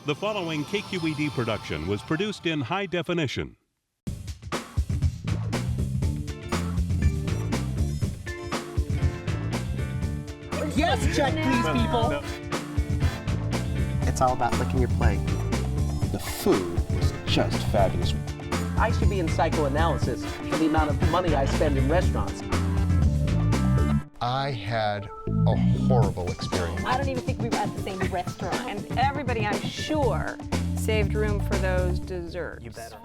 The following KQED production was produced in high definition. Yes, check please, people. It's all about licking your plate. The food was just fabulous. I should be in psychoanalysis for the amount of money I spend in restaurants. I had a horrible experience. I don't even think we were at the same restaurant. And everybody, I'm sure, saved room for those desserts. You better.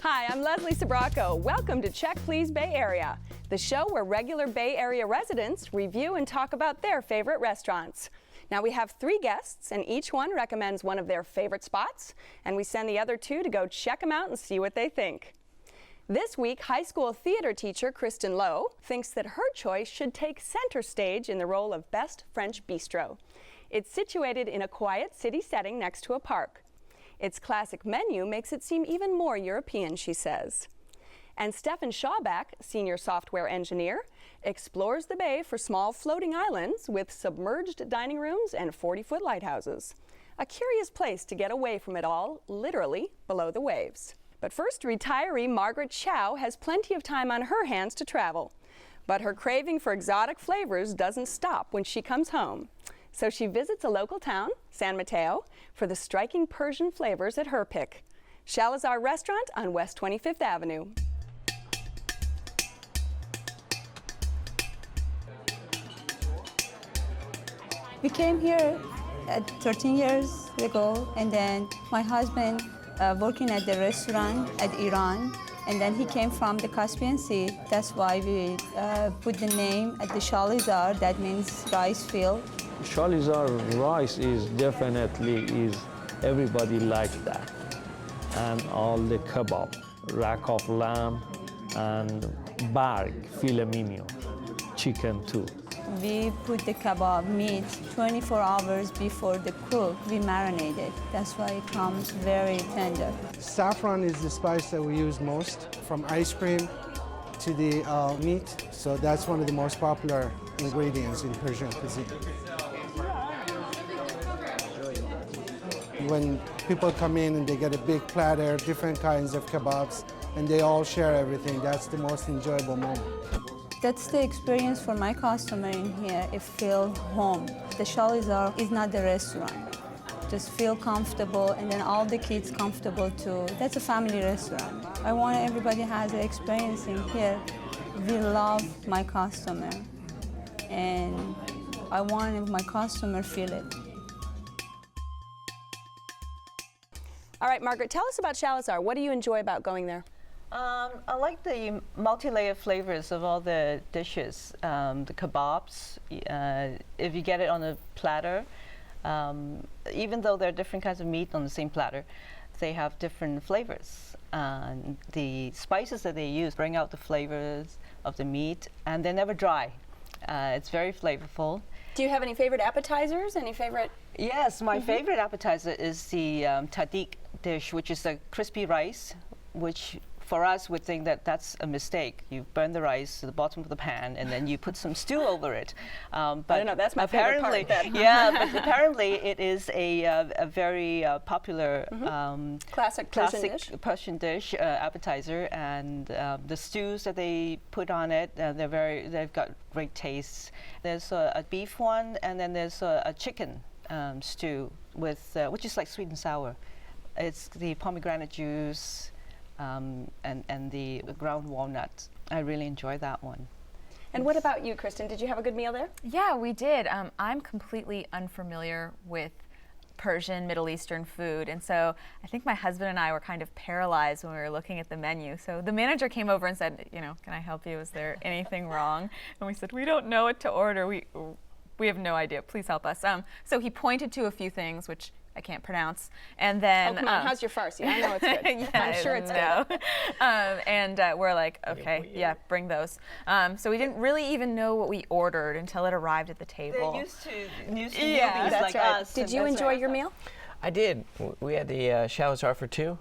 Hi, I'm Leslie Sabraco. Welcome to Check Please Bay Area, the show where regular Bay Area residents review and talk about their favorite restaurants. Now we have 3 guests, and each one recommends one of their favorite spots, and we send the other 2 to go check them out and see what they think. This week, high school theater teacher Kristen Lowe thinks that her choice should take center stage in the role of Best French Bistro. It's situated in a quiet city setting next to a park. Its classic menu makes it seem even more European, she says. And Stefan Schauback, senior software engineer, explores the bay for small floating islands with submerged dining rooms and 40-foot lighthouses. A curious place to get away from it all, literally below the waves. But first, retiree Margaret Chow has plenty of time on her hands to travel. But her craving for exotic flavors doesn't stop when she comes home. So she visits a local town, San Mateo, for the striking Persian flavors at her pick. Shalizar restaurant on West 25th Avenue. We came here 13 years ago, and then my husband working at the restaurant at Iran, and then he came from the Caspian Sea. That's why we put the name at the Shalizar, that means rice field. Shalizar rice is definitely everybody likes that. And all the kebab, rack of lamb and barg, filet mignon, chicken too. We put the kebab meat 24 hours before the cook. We marinate it. That's why it comes very tender. Saffron is the spice that we use most, from ice cream to the meat. So that's one of the most popular ingredients in Persian cuisine. When people come in and they get a big platter, different kinds of kebabs, and they all share everything, that's the most enjoyable moment. That's the experience for my customer in here. It feels home. The Shalizar is not the restaurant. Just feel comfortable, and then all the kids comfortable too. That's a family restaurant. I want everybody has an experience in here. We love my customer, and I want my customer feel it. All right, Margaret, tell us about Shalizar. What do you enjoy about going there? I like the multi-layered flavors of all the dishes. The kebabs, if you get it on a platter, even though there are different kinds of meat on the same platter, they have different flavors. The spices that they use bring out the flavors of the meat, and they're never dry. It's very flavorful. Do you have any favorite appetizers? Any favorite? Yes, my favorite appetizer is the tadik dish, which is the crispy rice, which for us would think that that's a mistake. You burn the rice to the bottom of the pan and then you put some stew over it. But I don't know, that's my favorite part. Yeah, but apparently it is a very popular classic Persian dish appetizer, and the stews that they put on it, they've got great taste. There's a beef one, and then there's a chicken stew with which is like sweet and sour. It's the pomegranate juice and the ground walnut. I really enjoy that one. And what about you, Kristen? Did you have a good meal there? Yeah, we did. I'm completely unfamiliar with Persian, Middle Eastern food, and so I think my husband and I were kind of paralyzed when we were looking at the menu. So the manager came over and said, can I help you? Is there anything wrong? And we said, we don't know what to order. We have no idea. Please help us. So he pointed to a few things, which I can't pronounce. And then, oh, come on, how's your Farsi? I know it's good. Yeah, I'm sure it's good. And we're like, okay, yeah, bring those. So we didn't really even know what we ordered until it arrived at the table. They're used to yeah, newbies like right. us. Did you enjoy your meal? I did. We had the Shalizar for two.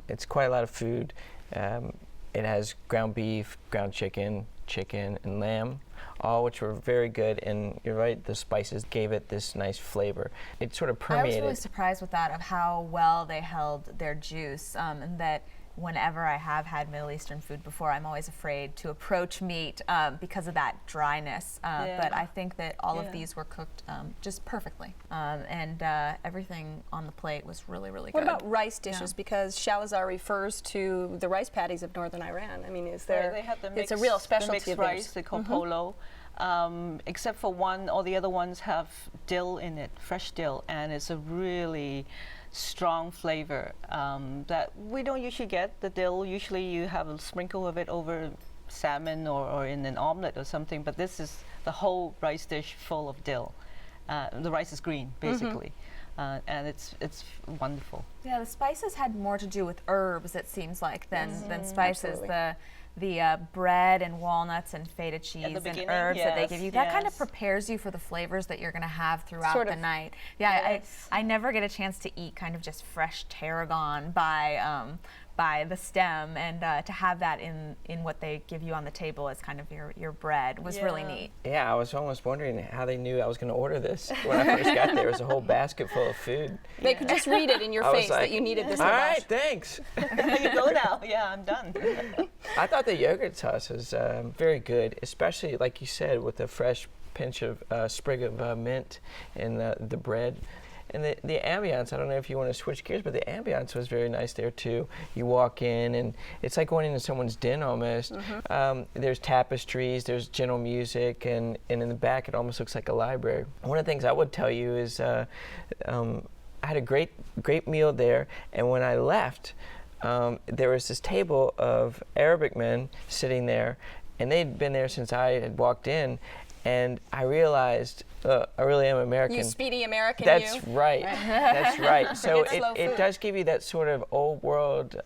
It's quite a lot of food. It has ground beef, ground chicken, and lamb, all which were very good. And you're right, the spices gave it this nice flavor. It sort of permeated. I was really surprised with that, of how well they held their juice, and that whenever I have had Middle Eastern food before, I'm always afraid to approach meat because of that dryness. But I think that all of these were cooked just perfectly. And everything on the plate was really, really good. What about rice dishes? Because Shalizar refers to the rice paddies of northern Iran. I mean, is there, they have the mixed, it's a real specialty the mixed of rice, theirs. they call polo. Except for one, all the other ones have dill in it, fresh dill, and it's a really strong flavor that we don't usually get. The dill, usually you have a sprinkle of it over salmon or in an omelet or something, but this is the whole rice dish full of dill. The rice is green, basically. And it's wonderful. Yeah, the spices had more to do with herbs, it seems like, than spices. Absolutely. The bread and walnuts and feta cheese and herbs that they give you, that kind of prepares you for the flavors that you're going to have throughout the night. Yeah, I never get a chance to eat kind of just fresh tarragon by the stem, and to have that in what they give you on the table as kind of your bread was really neat. Yeah, I was almost wondering how they knew I was going to order this. When I first got there, it was a whole basket full of food. They could just read it in your face that you needed this. All right, thanks. You go now. Yeah, I'm done. I thought the yogurt sauce was very good, especially like you said, with the fresh pinch of sprig of mint in the bread. And the ambiance, I don't know if you want to switch gears, but the ambiance was very nice there too. You walk in and it's like going into someone's den almost. There's tapestries, there's gentle music, and in the back it almost looks like a library. One of the things I would tell you is I had a great meal there, and when I left, there was this table of Arabic men sitting there, and they'd been there since I had walked in, and I realized I really am American. You speedy American, That's you. right. That's right. So it does give you that sort of old world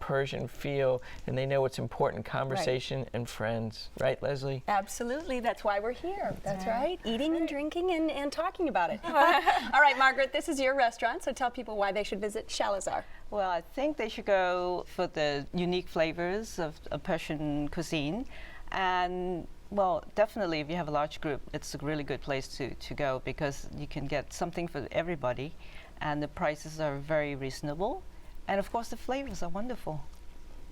Persian feel, and they know what's important: conversation and friends. Right, Leslie? Absolutely. That's why we're here. That's right. Eating and drinking and talking about it. All right, Margaret, this is your restaurant, so tell people why they should visit Shalizar. Well, I think they should go for the unique flavors of Persian cuisine. And well, definitely if you have a large group, it's a really good place to go, because you can get something for everybody, and the prices are very reasonable, and of course the flavors are wonderful.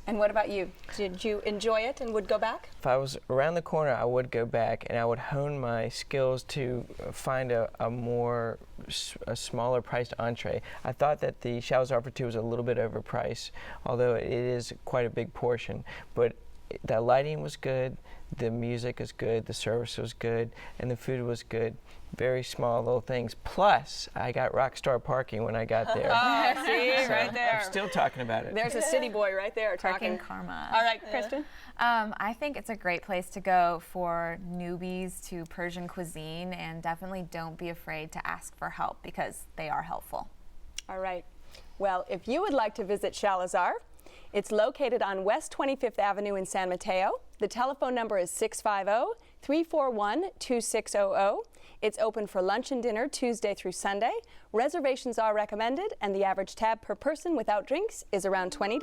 And what about you? Did you enjoy it and would go back? If I was around the corner, I would go back, and I would hone my skills to find a smaller priced entree. I thought that the Shalizar for two was a little bit overpriced, although it is quite a big portion. But the lighting was good, the music is good, the service was good, and the food was good. Very small little things. Plus, I got rock star parking when I got there. Oh, see, so right there. I'm still talking about it. There's a city boy right there Parking talking. karma. All right, Kristen? I think it's a great place to go for newbies to Persian cuisine, and definitely don't be afraid to ask for help, because they are helpful. All right. Well, if you would like to visit Shalizar, it's located on West 25th Avenue in San Mateo. The telephone number is 650-341-2600. It's open for lunch and dinner Tuesday through Sunday. Reservations are recommended, and the average tab per person without drinks is around $20.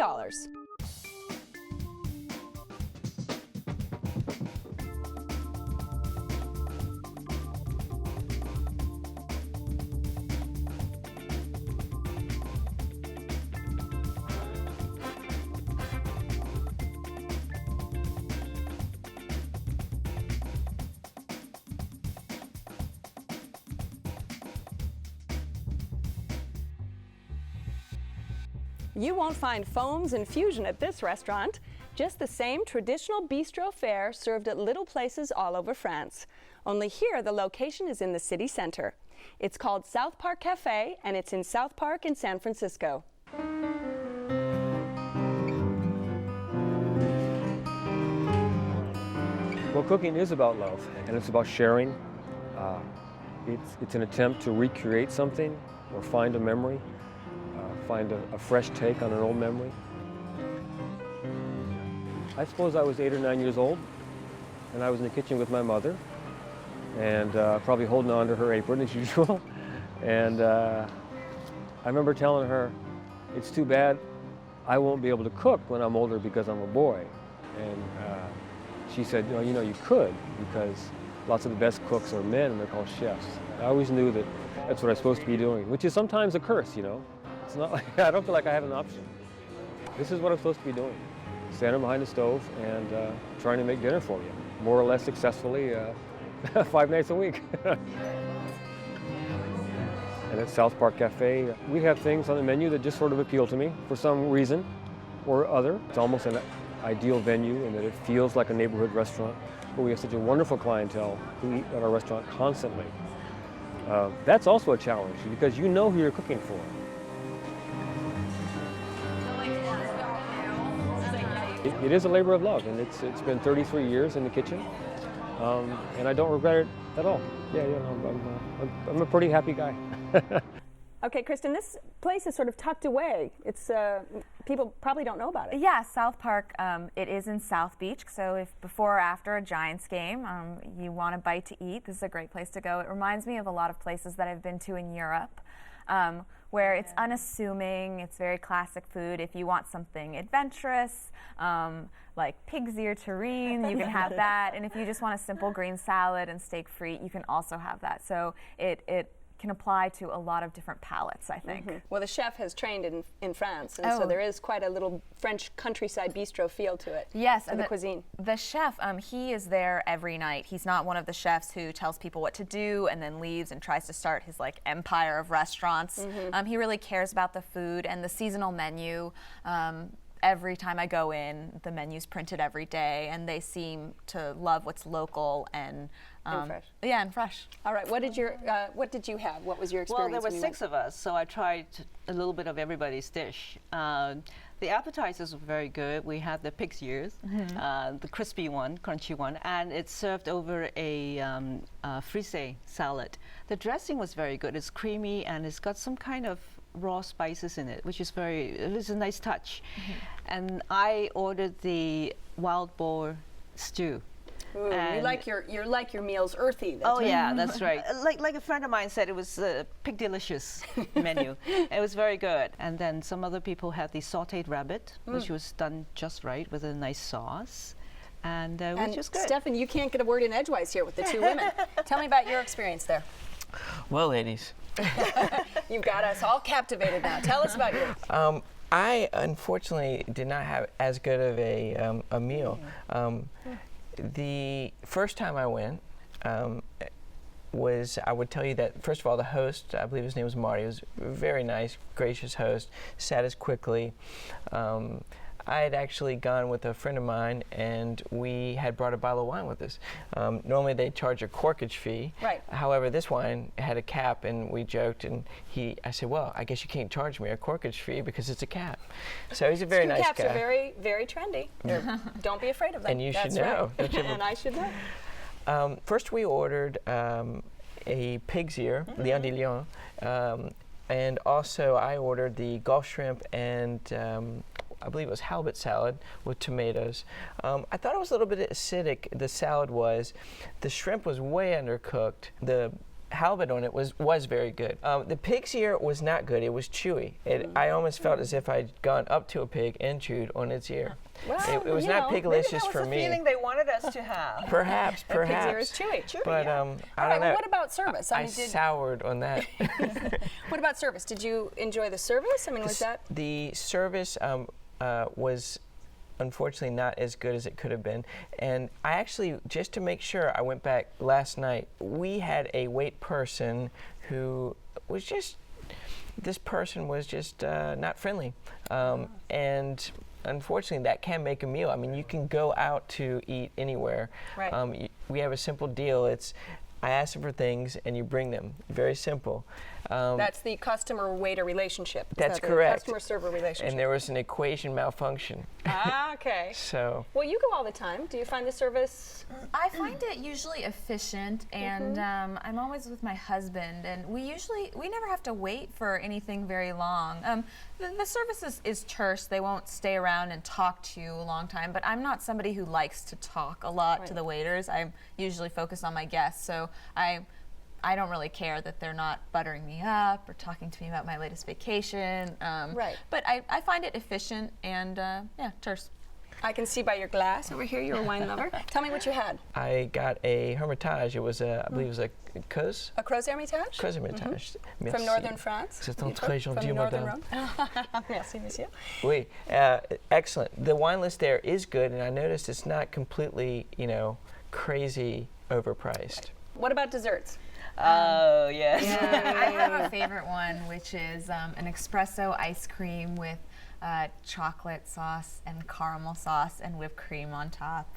You won't find foams and fusion at this restaurant. Just the same traditional bistro fare served at little places all over France. Only here, the location is in the city center. It's called South Park Cafe, and it's in South Park in San Francisco. Well, cooking is about love, and it's about sharing. It's an attempt to recreate something or find a memory. Find a fresh take on an old memory. I suppose I was 8 or 9 years old, and I was in the kitchen with my mother, and probably holding on to her apron as usual. And I remember telling her, it's too bad I won't be able to cook when I'm older because I'm a boy. And she said, you know, you could, because lots of the best cooks are men and they're called chefs. I always knew that that's what I'm supposed to be doing, which is sometimes a curse, you know. It's not like, I don't feel like I have an option. This is what I'm supposed to be doing. Standing behind the stove and trying to make dinner for you, more or less successfully 5 nights a week. And at South Park Cafe, we have things on the menu that just sort of appeal to me for some reason or other. It's almost an ideal venue in that it feels like a neighborhood restaurant, but we have such a wonderful clientele who eat at our restaurant constantly. That's also a challenge because you know who you're cooking for. It is a labor of love, and it's been 33 years in the kitchen, and I don't regret it at all. Yeah, I'm a pretty happy guy. Okay, Kristen, this place is sort of tucked away. It's people probably don't know about it. Yeah, South Park, it is in South Beach, so if before or after a Giants game you want a bite to eat, this is a great place to go. It reminds me of a lot of places that I've been to in Europe, where it's unassuming, it's very classic food. If you want something adventurous, like pig's ear terrine, you can have that. And if you just want a simple green salad and steak frite, you can also have that. So it can apply to a lot of different palates, I think. Well, the chef has trained in France, and so there is quite a little French countryside bistro feel to it. Yes, and the cuisine. The chef, he is there every night. He's not one of the chefs who tells people what to do and then leaves and tries to start his like empire of restaurants. He really cares about the food and the seasonal menu. Every time I go in, the menu's printed every day, and they seem to love what's local and fresh. Yeah, and fresh. All right, what did you have? What was your experience? Well, there were 6 of us, so I tried a little bit of everybody's dish. The appetizers were very good. We had the pig's ears, the crispy one, crunchy one, and it's served over a frise salad. The dressing was very good. It's creamy and it's got some kind of raw spices in it, which is it was a nice touch. And I ordered the wild boar stew. Ooh, you like your meals earthy. Yeah, that's right. Like a friend of mine said, it was a pig delicious menu. It was very good. And then some other people had the sautéed rabbit, which was done just right with a nice sauce. And which was good. Stefan, you can't get a word in edgewise here with the 2 women. Tell me about your experience there. Well, ladies. You've got us all captivated now. Tell us about yours. I unfortunately did not have as good of a meal. The first time I went was, I would tell you that, first of all, the host, I believe his name was Marty, was a very nice, gracious host, sat us quickly. I had actually gone with a friend of mine, and we had brought a bottle of wine with us. Normally they charge a corkage fee. Right. However, this wine had a cap, and we joked, and I said, well, I guess you can't charge me a corkage fee because it's a cap. So he's a very nice guy. Caps are very, very trendy. Don't be afraid of them. And you should know. Right. And I should know. First we ordered a pig's ear, lion de lion, and also I ordered the Gulf shrimp and I believe it was halibut salad with tomatoes. I thought it was a little bit acidic, the salad was. The shrimp was way undercooked. The halibut on it was very good. The pig's ear was not good. It was chewy. I almost felt as if I'd gone up to a pig and chewed on its ear. Well, it was not piglicious for me. That was the feeling they wanted us to have. Perhaps. Pig's ear is chewy. But I don't know. Well, what about service? I soured on that. What about service? Did you enjoy the service? I mean, was that? The service was unfortunately not as good as it could have been. And I actually, just to make sure, I went back last night. We had a wait person who was just, this person was just not friendly. And unfortunately, that can make a meal. I mean, you can go out to eat anywhere. Right. We have a simple deal. It's, I ask them for things and you bring them. Very simple. That's the customer-waiter relationship. That's correct. Customer-server relationship. And there was an equation malfunction. Ah, okay. So. Well, you go all the time. Do you find the service? I find it usually efficient, and I'm always with my husband, and we never have to wait for anything very long. The service is terse. They won't stay around and talk to you a long time, but I'm not somebody who likes to talk a lot to the waiters. I'm usually focused on my guests, so I I don't really care that they're not buttering me up or talking to me about my latest vacation. Right. But I find it efficient and, yeah, terse. I can see by your glass over here you're a wine lover. Tell me what you had. I got a Hermitage. It was I believe it was a Creux. A Creux Hermitage? Creux Hermitage. Merci. From northern France. C'est un très gentil, From northern madame. Rome. Merci, monsieur. Oui, excellent. The wine list there is good, and I noticed it's not completely, you know, crazy overpriced. What about desserts? Oh, yes. Yeah, I have a favorite one, which is an espresso ice cream with chocolate sauce and caramel sauce and whipped cream on top.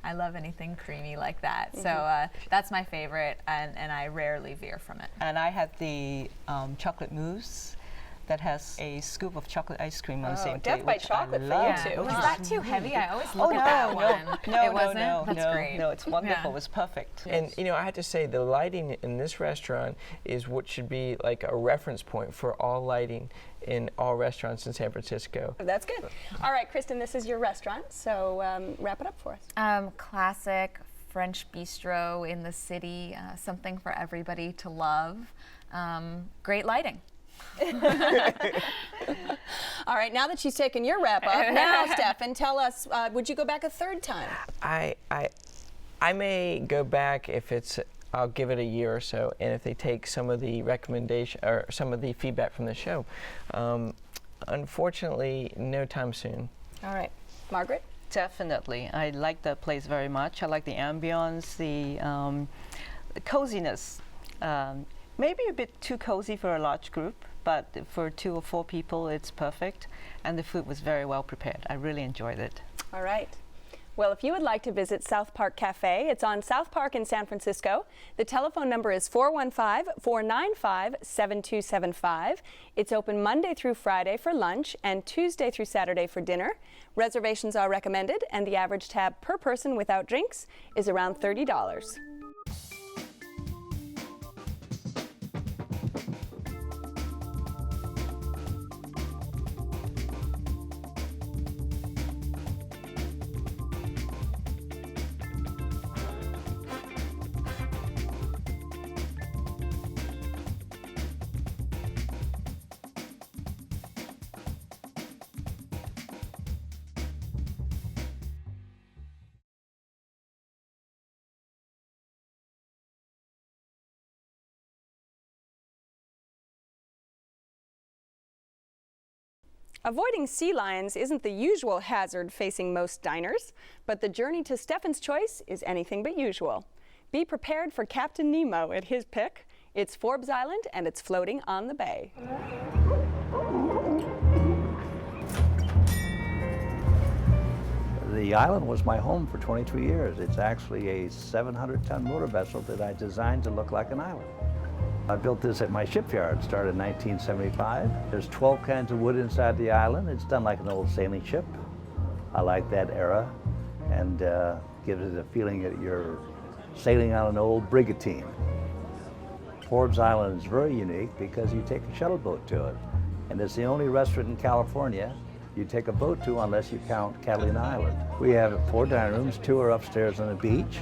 I love anything creamy like that. So that's my favorite, and I rarely veer from it. And I had the chocolate mousse that has a scoop of chocolate ice cream on the same Death plate. by chocolate for you too. Was that too heavy? I always look at that one. No, it wasn't? no, That's great. No, it's wonderful. Yeah. It was perfect. And you know, I have to say, the lighting in this restaurant is what should be like a reference point for all lighting in all restaurants in San Francisco. That's good. All right, Kristen, this is your restaurant, so wrap it up for us. Classic French bistro in the city, something for everybody to love. Great lighting. All right, now that she's taken your wrap up, now, Stefan, tell us, would you go back a third time? I may go back if it's, I'll give it a year or so, and if they take some of the recommendation or some of the feedback from the show. Unfortunately, no time soon. All right, Margaret? Definitely. I like the place very much. I like the ambience, the coziness. Maybe a bit too cozy for a large group, but for 2 or 4 people, it's perfect. And the food was very well prepared. I really enjoyed it. All right. Well, if you would like to visit South Park Cafe, it's on South Park in San Francisco. The telephone number is 415-495-7275. It's open Monday through Friday for lunch and Tuesday through Saturday for dinner. Reservations are recommended, and the average tab per person without drinks is around $30. Avoiding sea lions isn't the usual hazard facing most diners, but the journey to Stefan's choice is anything but usual. Be prepared for Captain Nemo at his pick. It's Forbes Island, and it's floating on the bay. The island was my home for 22 years. It's actually a 700-ton motor vessel that I designed to look like an island. I built this at my shipyard, started in 1975. There's 12 kinds of wood inside the island. It's done like an old sailing ship. I like that era, and gives it a feeling that you're sailing on an old brigantine. Forbes Island is very unique because you take a shuttle boat to it, and it's the only restaurant in California you take a boat to unless you count Catalina Island. We have 4 dining rooms, 2 are upstairs on the beach.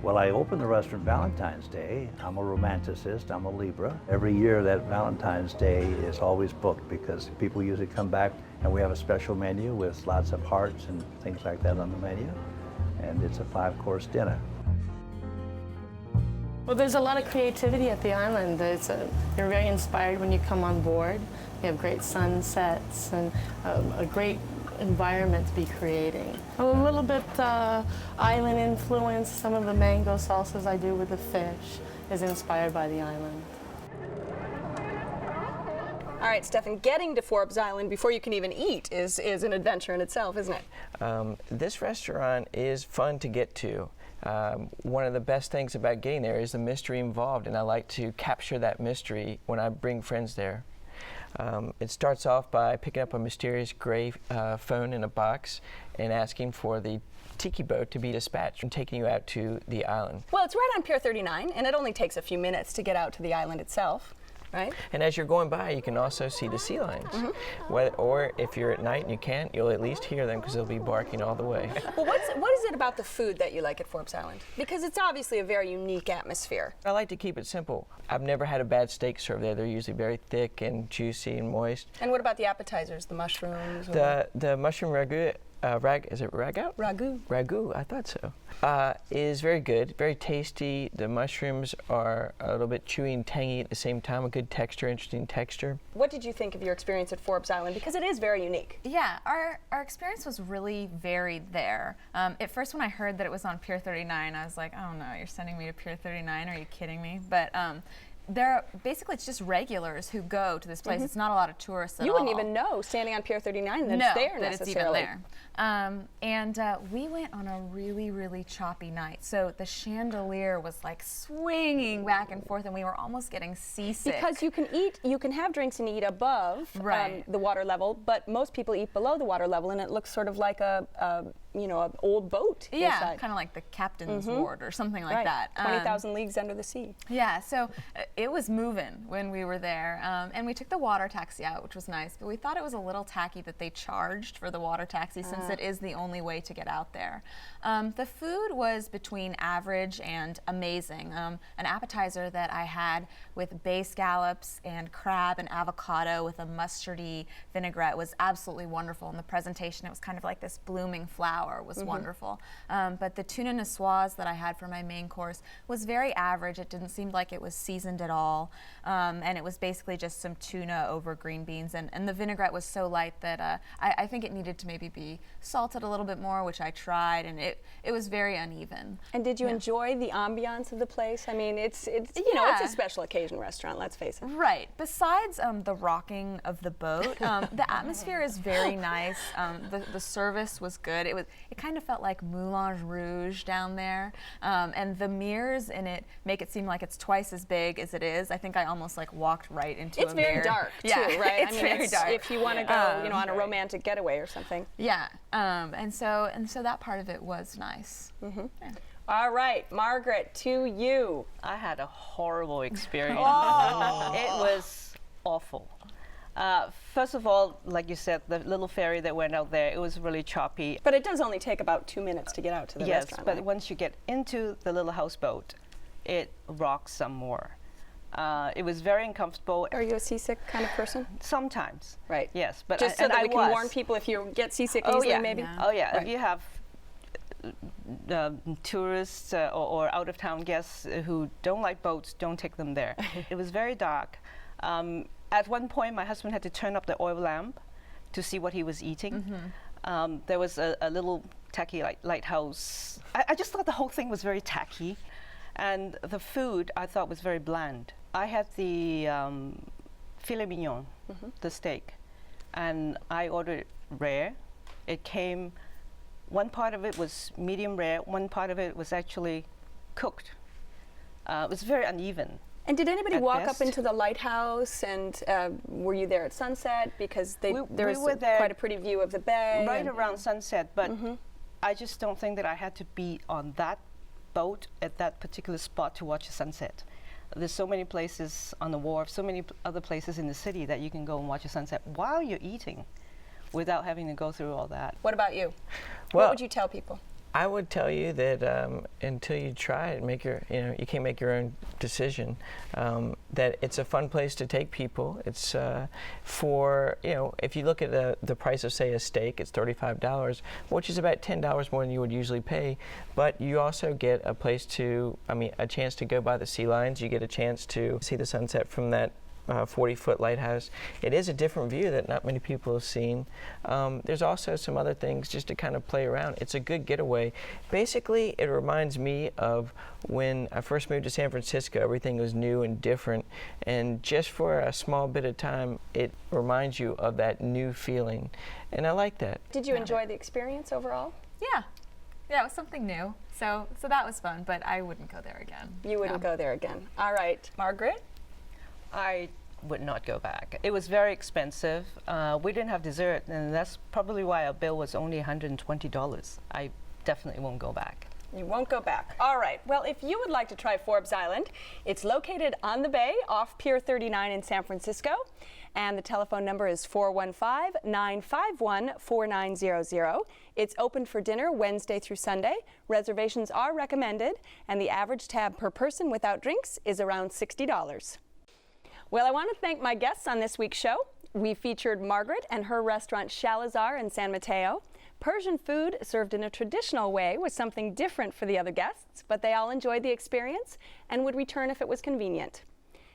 Well, I opened the restaurant Valentine's Day. I'm a romanticist, I'm a Libra. Every year that Valentine's Day is always booked because people usually come back, and we have a special menu with lots of hearts and things like that on the menu. And it's a 5-course dinner. Well, there's a lot of creativity at the island. You're very inspired when you come on board. You have great sunsets and a great environment to be creating. A little bit island influence. Some of the mango salsas I do with the fish is inspired by the island. All right, Stefan, getting to Forbes Island before you can even eat is an adventure in itself, isn't it? This restaurant is fun to get to. One of the best things about getting there is the mystery involved, and I like to capture that mystery when I bring friends there. It starts off by picking up a mysterious gray phone in a box and asking for the tiki boat to be dispatched and taking you out to the island. Well, it's right on Pier 39, and it only takes a few minutes to get out to the island itself. Right. And as you're going by, you can also see the sea lions. Or if you're at night and you can't, you'll at least hear them because they'll be barking all the way. Well, what is it about the food that you like at Forbes Island? Because it's obviously a very unique atmosphere. I like to keep it simple. I've never had a bad steak served there. They're usually very thick and juicy and moist. And what about the appetizers, the mushrooms? The mushroom ragu, is it ragout? Ragu. Ragu, I thought so. Is very good, very tasty. The mushrooms are a little bit chewy and tangy at the same time, a good texture, interesting texture. What did you think of your experience at Forbes Island? Because it is very unique. Yeah, our experience was really varied there. At first when I heard that it was on Pier 39, I was like, oh no, you're sending me to Pier 39? Are you kidding me? But basically it's just regulars who go to this place. It's not a lot of tourists at all. You wouldn't even know standing on Pier 39 that it's there necessarily. It's even there. And we went on a really, really choppy night. So the chandelier was like swinging back and forth, and we were almost getting seasick. Because you can have drinks and eat above the water level, but most people eat below the water level, and it looks sort of like an old boat. Yeah, kind of like the captain's ward or something like that. 20,000 leagues under the sea. Yeah, so it was moving when we were there, and we took the water taxi out, which was nice, but we thought it was a little tacky that they charged for the water taxi since it is the only way to get out there. The food was between average and amazing. An appetizer that I had with bay scallops and crab and avocado with a mustardy vinaigrette was absolutely wonderful. In the presentation, it was kind of like this blooming flower, was wonderful. But the tuna niçoise that I had for my main course was very average. It didn't seem like it was seasoned at all. And it was basically just some tuna over green beans. And the vinaigrette was so light that I think it needed to maybe be salted a little bit more, which I tried, and it was very uneven. And did you enjoy the ambiance of the place? I mean, it's you know, it's a special occasion restaurant, let's face it. Right. Besides the rocking of the boat, the atmosphere is very nice. The service was good. It kind of felt like Moulin Rouge down there, and the mirrors in it make it seem like it's twice as big as it is. I think I almost like walked right into a mirror. It's very dark too, right? It's very dark. If you want to go, you know, on a romantic getaway or something. Yeah. And so that part of it was nice. Yeah. All right, Margaret, to you. I had a horrible experience. Oh. It was awful. First of all, like you said, the little ferry that went out there, it was really choppy. But it does only take about 2 minutes to get out to the restaurant. Yes, but once you get into the little houseboat, it rocks some more. It was very uncomfortable. Are you a seasick kind of person? Sometimes. Right. Yes, but just so that we can warn people if you get seasick easily, maybe. Yeah. Oh yeah. Right. If you have tourists or out-of-town guests who don't like boats, don't take them there. It was very dark. At one point, my husband had to turn up the oil lamp to see what he was eating. There was a little tacky lighthouse. I just thought the whole thing was very tacky. And the food, I thought, was very bland. I had the filet mignon, the steak, and I ordered it rare. It came, one part of it was medium rare, one part of it was actually cooked. It was very uneven. And did anybody walk up into the lighthouse, and were you there at sunset? Because there was quite a pretty view of the bay. Right around sunset, but I just don't think that I had to be on that boat at that particular spot to watch the sunset. There's so many places on the wharf, so many other places in the city that you can go and watch a sunset while you're eating without having to go through all that. What about you? Well, what would you tell people? I would tell you that until you try it, you can't make your own decision. That it's a fun place to take people. It's for, if you look at the price of, say, a steak, it's $35, which is about $10 more than you would usually pay. But you also get a place a chance to go by the sea lions. You get a chance to see the sunset from that 40-foot lighthouse. It is a different view that not many people have seen. There's also some other things just to kind of play around. It's a good getaway. Basically, it reminds me of when I first moved to San Francisco. Everything was new and different, and just for a small bit of time, it reminds you of that new feeling, and I like that. Did you enjoy the experience overall? Yeah, it was something new. So that was fun, but I wouldn't go there again. You wouldn't go there again. All right, Margaret? I would not go back. It was very expensive. We didn't have dessert, and that's probably why our bill was only $120. I definitely won't go back. You won't go back. All right. Well, if you would like to try Forbes Island, it's located on the bay off Pier 39 in San Francisco. And the telephone number is 415-951-4900. It's open for dinner Wednesday through Sunday. Reservations are recommended, and the average tab per person without drinks is around $60. Well, I want to thank my guests on this week's show. We featured Margaret and her restaurant Shalizar in San Mateo. Persian food served in a traditional way was something different for the other guests, but they all enjoyed the experience and would return if it was convenient.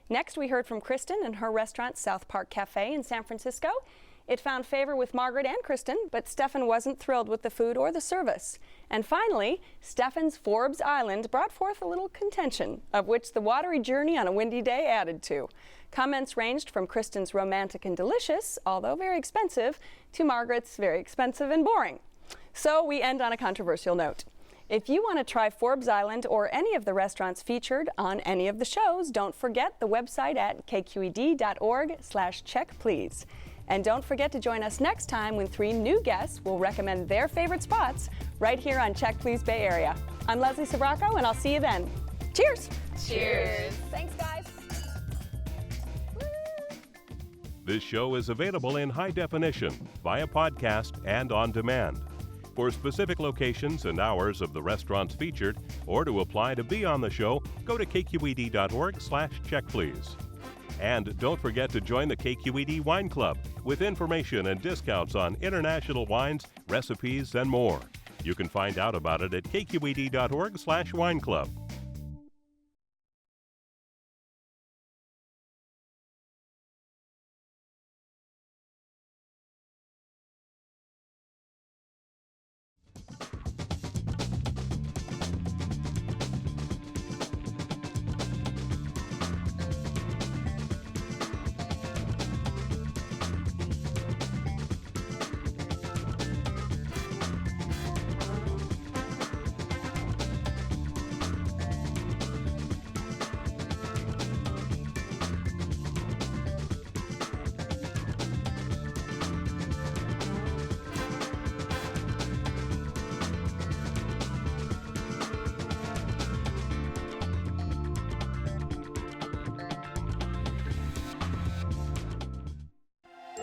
Next, we heard from Kristen and her restaurant South Park Cafe in San Francisco. It found favor with Margaret and Kristen, but Stefan wasn't thrilled with the food or the service. And finally, Stefan's Forbes Island brought forth a little contention, of which the watery journey on a windy day added to. Comments ranged from Kristen's romantic and delicious, although very expensive, to Margaret's very expensive and boring. So we end on a controversial note. If you want to try Forbes Island or any of the restaurants featured on any of the shows, don't forget the website at kqed.org/checkplease. And don't forget to join us next time when 3 new guests will recommend their favorite spots right here on Check Please Bay Area. I'm Leslie Sbrocco, and I'll see you then. Cheers! Cheers! Thanks, guys. This show is available in high definition, via podcast, and on demand. For specific locations and hours of the restaurants featured, or to apply to be on the show, go to kqed.org/checkplease. And don't forget to join the KQED Wine Club with information and discounts on international wines, recipes, and more. You can find out about it at kqed.org/wineclub.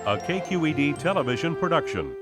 A KQED television production.